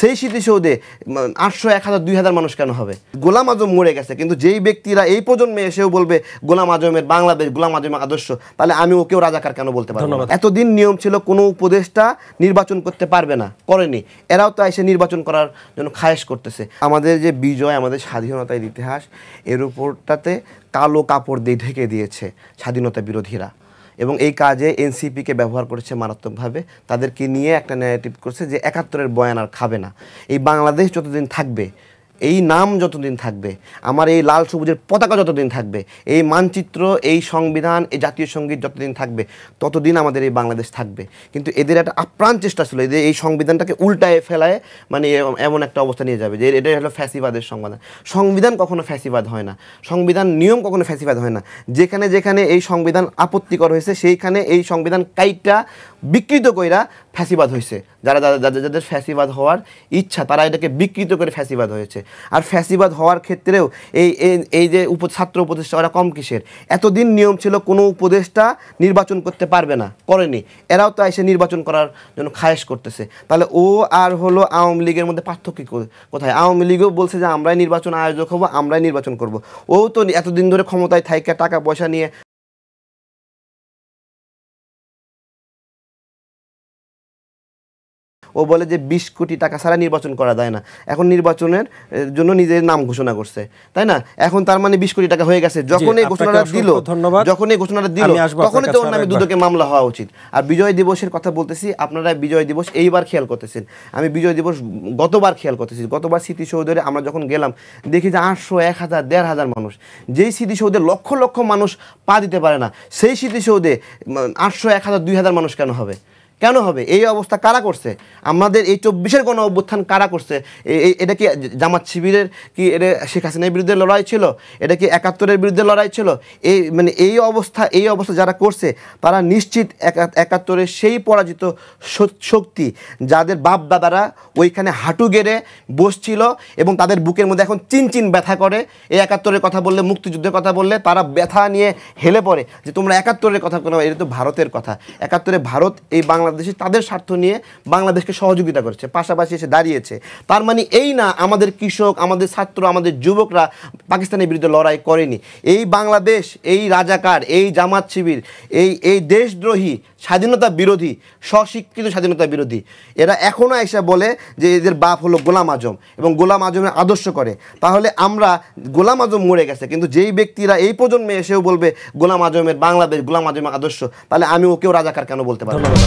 সেই স্মৃতিসৌধে 800, 1000, 2000 মানুষ কেন হবে? গোলাম আজম মরে গেছে, কিন্তু যেই ব্যক্তিরা এই প্রজন্মে এসেও বলবে গোলাম আজমের বাংলাদেশ, গোলাম আজমের আদর্শ, তাহলে আমি ওকেও রাজাকার কেন বলতে পারবো না? এতদিন নিয়ম ছিল কোনো উপদেষ্টা নির্বাচন করতে পারবে না, করেনি। এরাও তো এসে নির্বাচন করার জন্য খায়েশ করতেছে। আমাদের যে বিজয়, আমাদের স্বাধীনতার ইতিহাস, এর উপরটাতে কালো কাপড় দিয়ে ঢেকে দিয়েছে স্বাধীনতা বিরোধীরা, এবং এই কাজে এনসিপিকে ব্যবহার করেছে মারাত্মকভাবে। তাদেরকে নিয়ে একটা ন্যারেটিভ করছে যে 71-এর বয়ান আর খাবে না। এই বাংলাদেশ যতদিন থাকবে, এই নাম যতদিন থাকবে, আমার এই লাল সবুজের পতাকা যতদিন থাকবে, এই মানচিত্র, এই সংবিধান, এই জাতীয় সঙ্গীত যতদিন থাকবে, ততদিন আমাদের এই বাংলাদেশ থাকবে। কিন্তু এদের একটা আপ্রাণ চেষ্টা ছিল যে এই সংবিধানটাকে উল্টায় ফেলায় মানে এমন একটা অবস্থা নিয়ে যাবে যে এটাই হলো ফ্যাসিবাদের সংবিধান। সংবিধান কখনো ফ্যাসিবাদ হয় না, সংবিধান নিয়ম কখনো ফ্যাসিবাদ হয় না। যেখানে যেখানে এই সংবিধান আপত্তিকর হয়েছে, সেইখানে এই সংবিধান কাইটটা বিকৃত কইরা ফ্যাসিবাদ হয়েছে। যাদের ফ্যাসিবাদ হওয়ার ইচ্ছা, তারা এটাকে বিকৃত করে ফ্যাসিবাদ হয়েছে। আর ফ্যাসিবাদ হওয়ার ক্ষেত্রেও এই যে ছাত্র উপদেষ্টা, ওরা কম কিসের? এতদিন নিয়ম ছিল কোনো উপদেষ্টা নির্বাচন করতে পারবে না, করেনি। এরাও তো এসে নির্বাচন করার জন্য খায়েশ করতেছে। তাহলে ও আর হলো আওয়ামী লীগের মধ্যে পার্থক্য কোথায়? আওয়ামী লীগও বলছে যে আমরাই নির্বাচন আয়োজক হবো, আমরাই নির্বাচন করব। ও তো এতদিন ধরে ক্ষমতায় থাইকা টাকা পয়সা নিয়ে ও বলে যে 20 কোটি টাকা ছাড়া নির্বাচন করা যায় না। এখন নির্বাচনের জন্য নিজের নাম ঘোষণা করছে, তাই না? এখন তার মানে 20 কোটি টাকা হয়ে গেছে। যখন এই ঘোষণাটা দিল, তখনই তো ওর নামে দুদকে মামলা হওয়া উচিত। আর বিজয় দিবসের কথা বলতেছি, আপনারা বিজয় দিবস এইবার খেয়াল করতেছেন, আমি বিজয় দিবস গতবার খেয়াল করতেছি। গতবার স্মৃতিসৌধে আমরা যখন গেলাম, দেখি যে 800, 1000, 1500 মানুষ। যেই স্মৃতিসৌধে লক্ষ লক্ষ মানুষ পা দিতে পারে না, সেই স্মৃতিসৌধে 800, 1000, 2000 মানুষ কেন হবে? কেন হবে? এই অবস্থা কারা করছে? আমাদের এই 24-এর গণ অভ্যুত্থান কারা করছে? এটা কি জামাত শিবিরের, কি এটা শেখ হাসিনার বিরুদ্ধে লড়াই ছিল? এটা কি 71-এর বিরুদ্ধে লড়াই ছিল? এই অবস্থা যারা করছে, তারা নিশ্চিত 71-এর সেই পরাজিত শক্তি, যাদের বাপ দাদারা ওইখানে হাঁটু গেড়ে বসছিল এবং তাদের বুকের মধ্যে এখন চিনচিন ব্যথা করে। এই 71-এর কথা বললে, মুক্তিযুদ্ধের কথা বললে তারা ব্যথা নিয়ে হেলে পড়ে যে তোমরা 71-এর কথা বলো। এটা তো ভারতের কথা। 71-এ ভারত এই বাংলাদেশে তাদের স্বার্থ নিয়ে বাংলাদেশকে সহযোগিতা করেছে, পাশাপাশি এসে দাঁড়িয়েছে। তার মানে এই না আমাদের কৃষক, আমাদের ছাত্র, আমাদের যুবকরা পাকিস্তানের বিরুদ্ধে লড়াই করেনি। এই বাংলাদেশ, এই রাজাকার, এই জামাত শিবির, এই দেশদ্রোহী, স্বাধীনতা বিরোধী, স্বস্বীকৃত স্বাধীনতা বিরোধী, এরা এখনও এসে বলে যে এদের বাপ হলো গোলাম আজম এবং গোলাম আজমের আদর্শ করে। তাহলে আমরা, গোলাম আজম মরে গেছে, কিন্তু যেই ব্যক্তিরা এই প্রজন্মে এসেও বলবে গোলাম আজমের বাংলাদেশ, গোলাম আজমের আদর্শ, তাহলে আমি ওকেও রাজাকার কেন বলতে পারবো না?